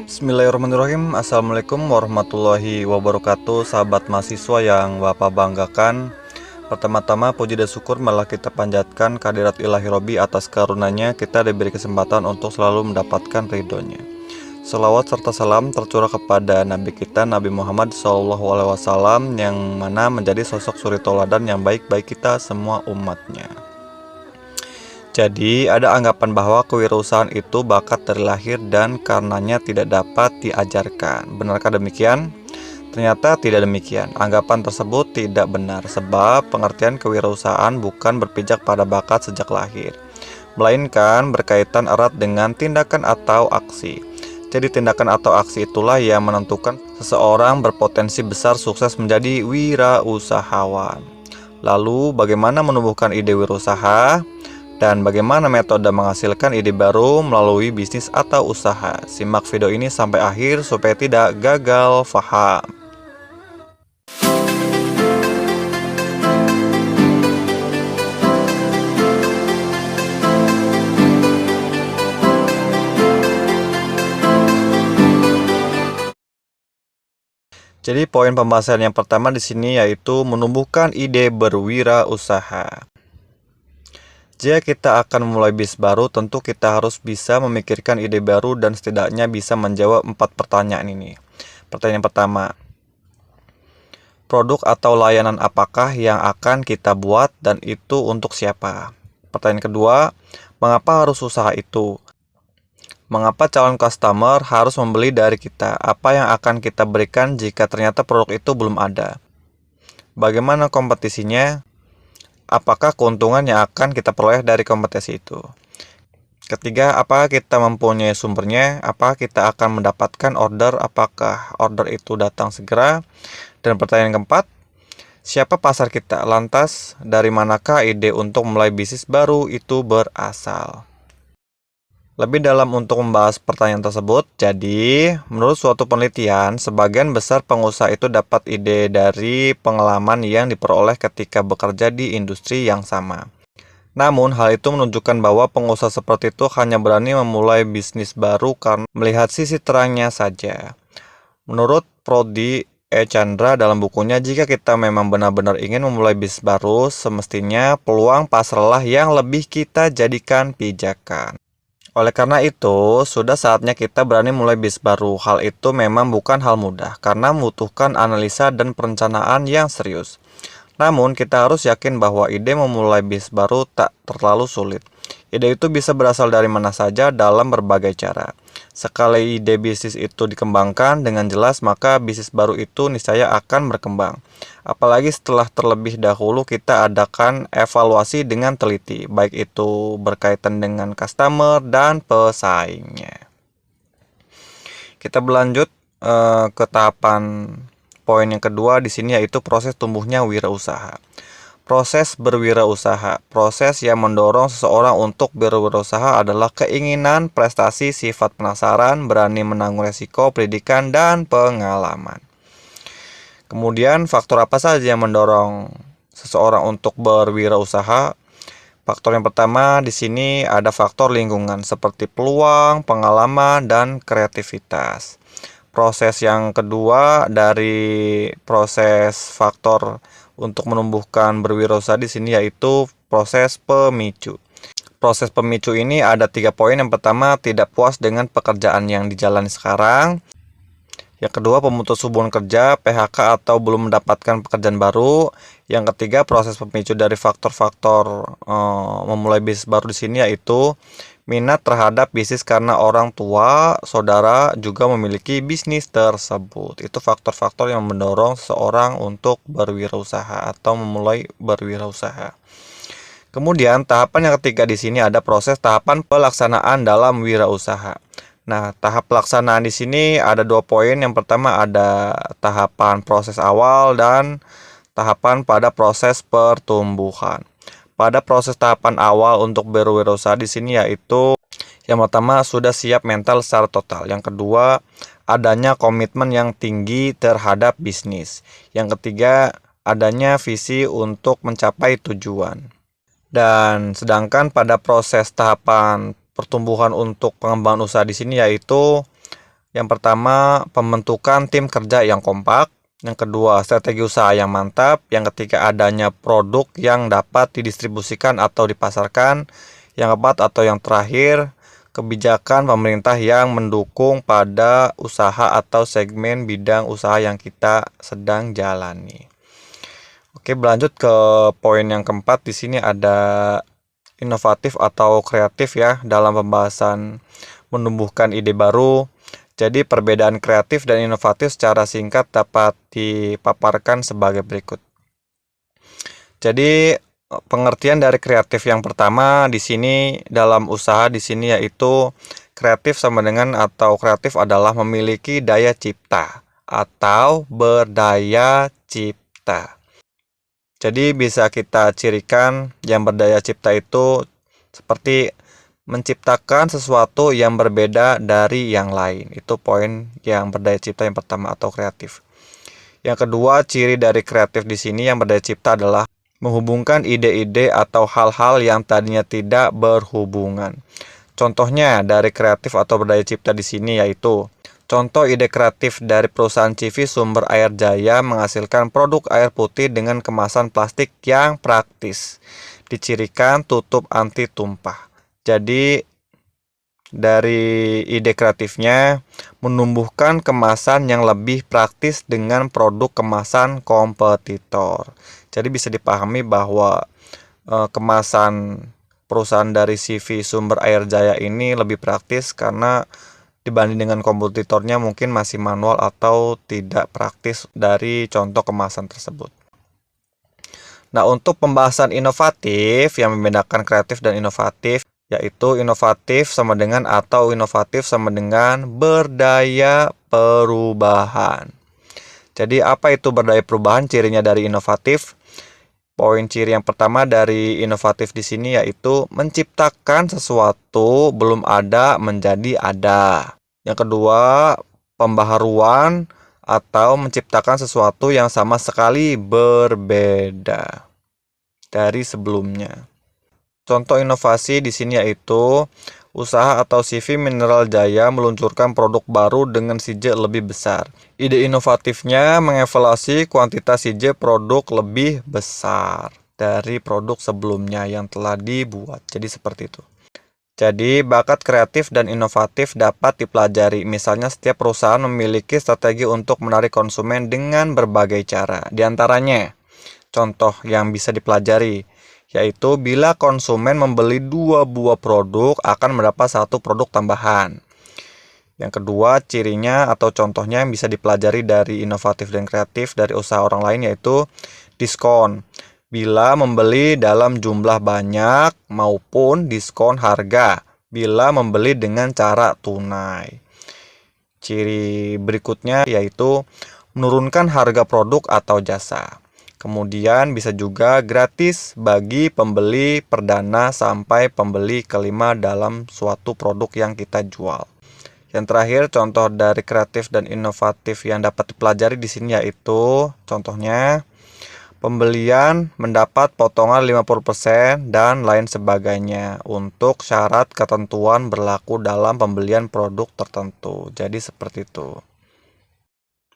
Bismillahirrahmanirrahim. Assalamualaikum warahmatullahi wabarakatuh. Sahabat mahasiswa yang Bapak banggakan, pertama-tama puji dan syukur malah kita panjatkan kehadirat Ilahi Robi atas karunanya kita diberi kesempatan untuk selalu mendapatkan ridhonya. Selawat serta salam tercurah kepada Nabi kita Nabi Muhammad SAW, yang mana menjadi sosok suri tauladan yang baik bagi kita semua umatnya. Jadi ada anggapan bahwa kewirausahaan itu bakat dari lahir dan karenanya tidak dapat diajarkan. Benarkah demikian? Ternyata tidak demikian. Anggapan tersebut tidak benar, sebab pengertian kewirausahaan bukan berpijak pada bakat sejak lahir, melainkan berkaitan erat dengan tindakan atau aksi. Jadi tindakan atau aksi itulah yang menentukan seseorang berpotensi besar sukses menjadi wirausahawan. Lalu bagaimana menumbuhkan ide wirausaha? Dan bagaimana metode menghasilkan ide baru melalui bisnis atau usaha? Simak video ini sampai akhir supaya tidak gagal paham. Jadi poin pembahasan yang pertama di sini yaitu menumbuhkan ide berwirausaha. Jika kita akan memulai bisnis baru, tentu kita harus bisa memikirkan ide baru dan setidaknya bisa menjawab 4 pertanyaan ini. Pertanyaan pertama, produk atau layanan apakah yang akan kita buat dan itu untuk siapa? Pertanyaan kedua, mengapa harus usaha itu? Mengapa calon customer harus membeli dari kita? Apa yang akan kita berikan jika ternyata produk itu belum ada? Bagaimana kompetisinya? Apakah keuntungan yang akan kita peroleh dari kompetisi itu? Ketiga, apakah kita mempunyai sumbernya? Apakah kita akan mendapatkan order? Apakah order itu datang segera? Dan pertanyaan keempat, siapa pasar kita? Lantas, dari manakah ide untuk mulai bisnis baru itu berasal? Lebih dalam untuk membahas pertanyaan tersebut, jadi menurut suatu penelitian, sebagian besar pengusaha itu dapat ide dari pengalaman yang diperoleh ketika bekerja di industri yang sama. Namun, hal itu menunjukkan bahwa pengusaha seperti itu hanya berani memulai bisnis baru karena melihat sisi terangnya saja. Menurut Prodi E. Chandra dalam bukunya, jika kita memang benar-benar ingin memulai bisnis baru, semestinya peluang pasarlah yang lebih kita jadikan pijakan. Oleh karena itu, sudah saatnya kita berani mulai bisnis baru. Hal itu memang bukan hal mudah, karena membutuhkan analisa dan perencanaan yang serius. Namun, kita harus yakin bahwa ide memulai bisnis baru tak terlalu sulit. Ide itu bisa berasal dari mana saja dalam berbagai cara. Sekali ide bisnis itu dikembangkan dengan jelas, maka bisnis baru itu niscaya akan berkembang. Apalagi setelah terlebih dahulu kita adakan evaluasi dengan teliti, baik itu berkaitan dengan customer dan pesaingnya. Kita berlanjut ke tahapan poin yang kedua di sini, yaitu proses tumbuhnya wirausaha. Proses berwirausaha. Proses yang mendorong seseorang untuk berwirausaha adalah keinginan, prestasi, sifat penasaran, berani menanggung resiko, pendidikan, dan pengalaman. Kemudian faktor apa saja yang mendorong seseorang untuk berwirausaha? Faktor yang pertama di sini ada faktor lingkungan seperti peluang, pengalaman, dan kreativitas. Proses yang kedua dari proses faktor untuk menumbuhkan berwirausaha di sini yaitu proses pemicu. Proses pemicu ini ada 3 poin. Yang pertama, tidak puas dengan pekerjaan yang dijalani sekarang. Yang kedua, pemutus hubungan kerja, PHK atau belum mendapatkan pekerjaan baru. Yang ketiga, proses pemicu dari faktor-faktor memulai bisnis baru di sini yaitu minat terhadap bisnis karena orang tua, saudara juga memiliki bisnis tersebut. Itu faktor-faktor yang mendorong seseorang untuk berwirausaha atau memulai berwirausaha. Kemudian tahapan yang ketiga di sini ada proses tahapan pelaksanaan dalam wirausaha. Nah, tahap pelaksanaan di sini ada 2 poin. Yang pertama ada tahapan proses awal dan tahapan pada proses pertumbuhan. Pada proses tahapan awal untuk berwirausaha di sini yaitu yang pertama sudah siap mental secara total. Yang kedua, adanya komitmen yang tinggi terhadap bisnis. Yang ketiga, adanya visi untuk mencapai tujuan. Dan sedangkan pada proses tahapan pertumbuhan untuk pengembangan usaha di sini yaitu yang pertama pembentukan tim kerja yang kompak, yang kedua strategi usaha yang mantap, yang ketiga adanya produk yang dapat didistribusikan atau dipasarkan, yang keempat atau yang terakhir kebijakan pemerintah yang mendukung pada usaha atau segmen bidang usaha yang kita sedang jalani. Oke, berlanjut ke poin yang keempat. Di sini ada inovatif atau kreatif ya dalam pembahasan menumbuhkan ide baru. Jadi perbedaan kreatif dan inovatif secara singkat dapat dipaparkan sebagai berikut. Jadi pengertian dari kreatif yang pertama di sini dalam usaha di sini yaitu kreatif sama dengan atau kreatif adalah memiliki daya cipta atau berdaya cipta. Jadi bisa kita cirikan yang berdaya cipta itu seperti menciptakan sesuatu yang berbeda dari yang lain. Itu poin yang berdaya cipta yang pertama atau kreatif. Yang kedua, ciri dari kreatif di sini yang berdaya cipta adalah menghubungkan ide-ide atau hal-hal yang tadinya tidak berhubungan. Contohnya dari kreatif atau berdaya cipta di sini yaitu contoh ide kreatif dari perusahaan CV Sumber Air Jaya menghasilkan produk air putih dengan kemasan plastik yang praktis, dicirikan tutup anti tumpah. Jadi dari ide kreatifnya menumbuhkan kemasan yang lebih praktis dengan produk kemasan kompetitor. Jadi bisa dipahami bahwa kemasan perusahaan dari CV Sumber Air Jaya ini lebih praktis karena dibanding dengan kompetitornya mungkin masih manual atau tidak praktis dari contoh kemasan tersebut. Nah, untuk pembahasan inovatif yang membedakan kreatif dan inovatif, yaitu inovatif sama dengan atau inovatif sama dengan berdaya perubahan. Jadi apa itu berdaya perubahan? Cirinya dari inovatif. Poin ciri yang pertama dari inovatif di sini yaitu menciptakan sesuatu belum ada menjadi ada. Yang kedua, pembaharuan atau menciptakan sesuatu yang sama sekali berbeda dari sebelumnya. Contoh inovasi di sini yaitu usaha atau CV Mineral Jaya meluncurkan produk baru dengan CJ lebih besar. Ide inovatifnya mengevaluasi kuantitas CJ produk lebih besar dari produk sebelumnya yang telah dibuat. Jadi seperti itu. Jadi bakat kreatif dan inovatif dapat dipelajari. Misalnya setiap perusahaan memiliki strategi untuk menarik konsumen dengan berbagai cara. Di antaranya, contoh yang bisa dipelajari yaitu bila konsumen membeli 2 buah produk akan mendapat 1 produk tambahan. Yang kedua, cirinya atau contohnya yang bisa dipelajari dari inovatif dan kreatif dari usaha orang lain yaitu diskon. Bila membeli dalam jumlah banyak maupun diskon harga bila membeli dengan cara tunai. Ciri berikutnya yaitu menurunkan harga produk atau jasa. Kemudian bisa juga gratis bagi pembeli perdana sampai pembeli kelima dalam suatu produk yang kita jual. Yang terakhir, contoh dari kreatif dan inovatif yang dapat dipelajari di sini yaitu contohnya pembelian mendapat potongan 50% dan lain sebagainya untuk syarat ketentuan berlaku dalam pembelian produk tertentu. Jadi seperti itu.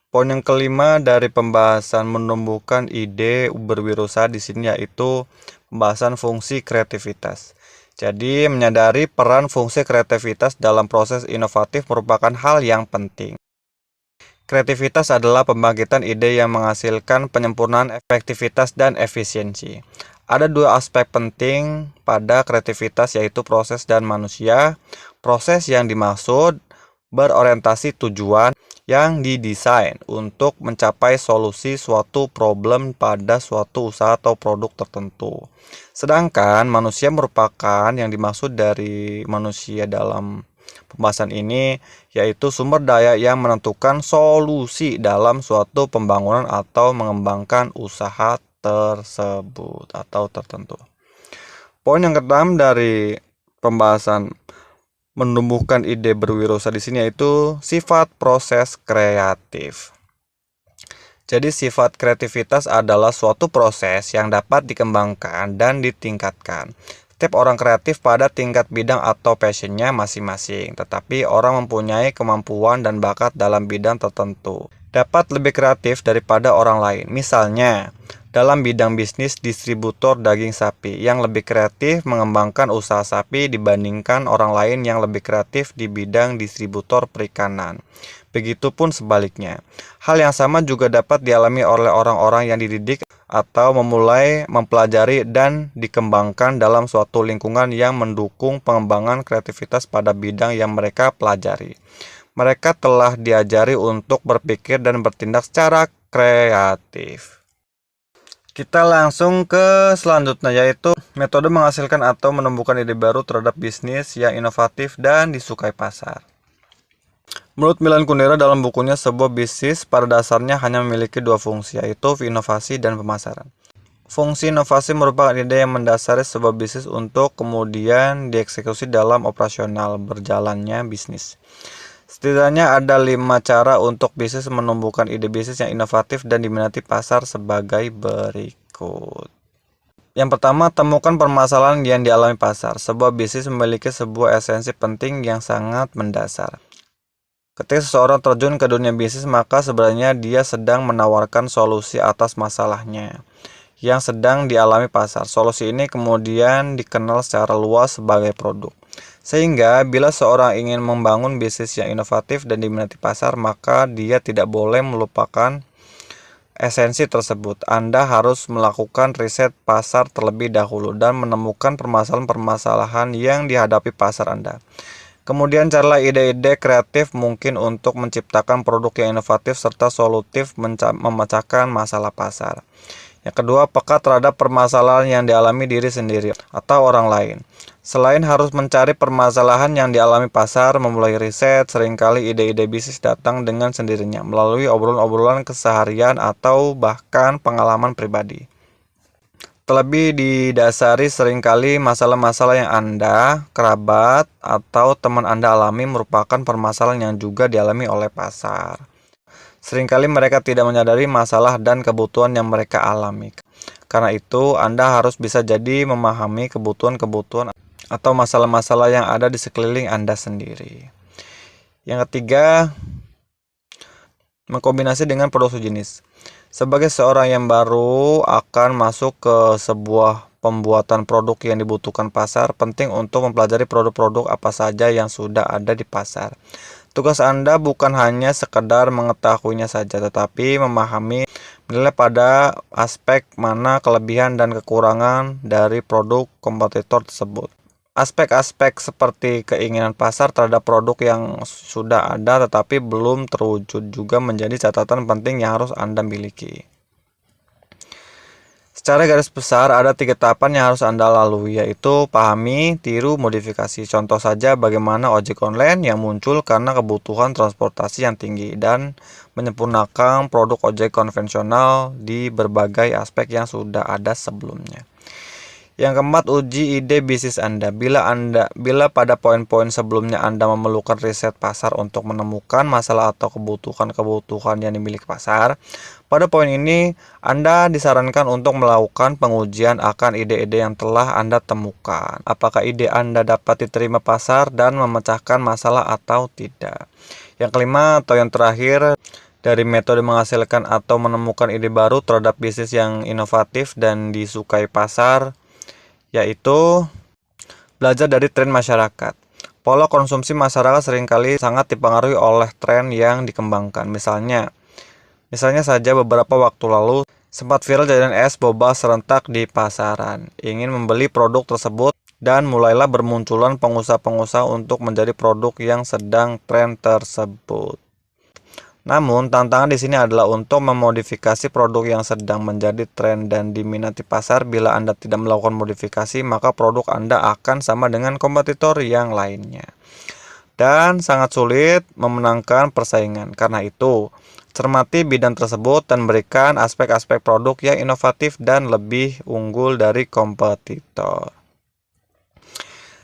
Poin yang kelima dari pembahasan menumbuhkan ide berwirausaha di sini yaitu pembahasan fungsi kreativitas. Jadi menyadari peran fungsi kreativitas dalam proses inovatif merupakan hal yang penting. Kreativitas adalah pembangkitan ide yang menghasilkan penyempurnaan efektivitas dan efisiensi. Ada 2 aspek penting pada kreativitas yaitu proses dan manusia. Proses yang dimaksud berorientasi tujuan yang didesain untuk mencapai solusi suatu problem pada suatu usaha atau produk tertentu. Sedangkan manusia merupakan yang dimaksud dari manusia dalam pembahasan ini yaitu sumber daya yang menentukan solusi dalam suatu pembangunan atau mengembangkan usaha tersebut atau tertentu. Poin yang keenam dari pembahasan menumbuhkan ide berwirausaha di sini yaitu sifat proses kreatif. Jadi sifat kreativitas adalah suatu proses yang dapat dikembangkan dan ditingkatkan. Setiap orang kreatif pada tingkat bidang atau passionnya masing-masing, tetapi orang mempunyai kemampuan dan bakat dalam bidang tertentu dapat lebih kreatif daripada orang lain. Misalnya, dalam bidang bisnis distributor daging sapi yang lebih kreatif mengembangkan usaha sapi dibandingkan orang lain yang lebih kreatif di bidang distributor perikanan. Begitupun sebaliknya. Hal yang sama juga dapat dialami oleh orang-orang yang dididik atau memulai mempelajari dan dikembangkan dalam suatu lingkungan yang mendukung pengembangan kreativitas pada bidang yang mereka pelajari. Mereka telah diajari untuk berpikir dan bertindak secara kreatif. Kita langsung ke selanjutnya, yaitu metode menghasilkan atau menumbuhkan ide baru terhadap bisnis yang inovatif dan disukai pasar. Menurut Milan Kundera dalam bukunya, sebuah bisnis pada dasarnya hanya memiliki dua fungsi, yaitu inovasi dan pemasaran. Fungsi inovasi merupakan ide yang mendasari sebuah bisnis untuk kemudian dieksekusi dalam operasional berjalannya bisnis. Setidaknya ada 5 cara untuk bisnis menumbuhkan ide bisnis yang inovatif dan diminati pasar sebagai berikut. Yang pertama, temukan permasalahan yang dialami pasar. Sebuah bisnis memiliki sebuah esensi penting yang sangat mendasar. Ketika seseorang terjun ke dunia bisnis, maka sebenarnya dia sedang menawarkan solusi atas masalahnya yang sedang dialami pasar. Solusi ini kemudian dikenal secara luas sebagai produk. Sehingga bila seorang ingin membangun bisnis yang inovatif dan diminati pasar, maka dia tidak boleh melupakan esensi tersebut. Anda harus melakukan riset pasar terlebih dahulu dan menemukan permasalahan-permasalahan yang dihadapi pasar Anda. Kemudian carilah ide-ide kreatif mungkin untuk menciptakan produk yang inovatif serta solutif memecahkan masalah pasar. Yang kedua, peka terhadap permasalahan yang dialami diri sendiri atau orang lain. Selain harus mencari permasalahan yang dialami pasar, memulai riset, seringkali ide-ide bisnis datang dengan sendirinya melalui obrolan-obrolan keseharian atau bahkan pengalaman pribadi. Terlebih didasari seringkali masalah-masalah yang Anda, kerabat, atau teman Anda alami merupakan permasalahan yang juga dialami oleh pasar. Seringkali mereka tidak menyadari masalah dan kebutuhan yang mereka alami. Karena itu, Anda harus bisa jadi memahami kebutuhan-kebutuhan atau masalah-masalah yang ada di sekeliling Anda sendiri. Yang ketiga, mengkombinasi dengan produk sejenis. Sebagai seorang yang baru akan masuk ke sebuah pembuatan produk yang dibutuhkan pasar, penting untuk mempelajari produk-produk apa saja yang sudah ada di pasar. Tugas Anda bukan hanya sekedar mengetahuinya saja, tetapi memahami menilai pada aspek mana kelebihan dan kekurangan dari produk kompetitor tersebut. Aspek-aspek seperti keinginan pasar terhadap produk yang sudah ada tetapi belum terwujud juga menjadi catatan penting yang harus Anda miliki. Secara garis besar ada 3 tahapan yang harus Anda lalui, yaitu pahami, tiru, modifikasi. Contoh saja bagaimana ojek online yang muncul karena kebutuhan transportasi yang tinggi dan menyempurnakan produk ojek konvensional di berbagai aspek yang sudah ada sebelumnya. Yang keempat, uji ide bisnis Anda. Bila pada poin-poin sebelumnya Anda memerlukan riset pasar untuk menemukan masalah atau kebutuhan yang dimiliki pasar, pada poin ini Anda disarankan untuk melakukan pengujian akan ide-ide yang telah Anda temukan. Apakah ide Anda dapat diterima pasar dan memecahkan masalah atau tidak. Yang kelima atau yang terakhir, dari metode menghasilkan atau menemukan ide baru terhadap bisnis yang inovatif dan disukai pasar, yaitu belajar dari tren masyarakat. Pola konsumsi masyarakat seringkali sangat dipengaruhi oleh tren yang dikembangkan. Misalnya saja beberapa waktu lalu sempat viral jajanan es boba serentak di pasaran. Ingin membeli produk tersebut dan mulailah bermunculan pengusaha-pengusaha untuk menjadi produk yang sedang tren tersebut. Namun, tantangan di sini adalah untuk memodifikasi produk yang sedang menjadi tren dan diminati pasar. Bila Anda tidak melakukan modifikasi, maka produk Anda akan sama dengan kompetitor yang lainnya dan sangat sulit memenangkan persaingan. Karena itu, cermati bidang tersebut dan berikan aspek-aspek produk yang inovatif dan lebih unggul dari kompetitor.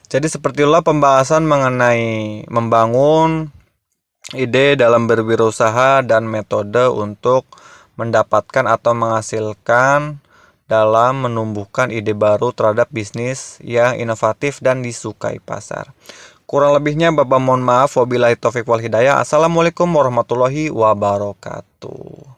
Jadi seperti itulah pembahasan mengenai membangun ide dalam berwirausaha dan metode untuk mendapatkan atau menghasilkan dalam menumbuhkan ide baru terhadap bisnis yang inovatif dan disukai pasar. Kurang lebihnya Bapak mohon maaf. Wabillahi taufiq wal hidayah. Assalamualaikum warahmatullahi wabarakatuh.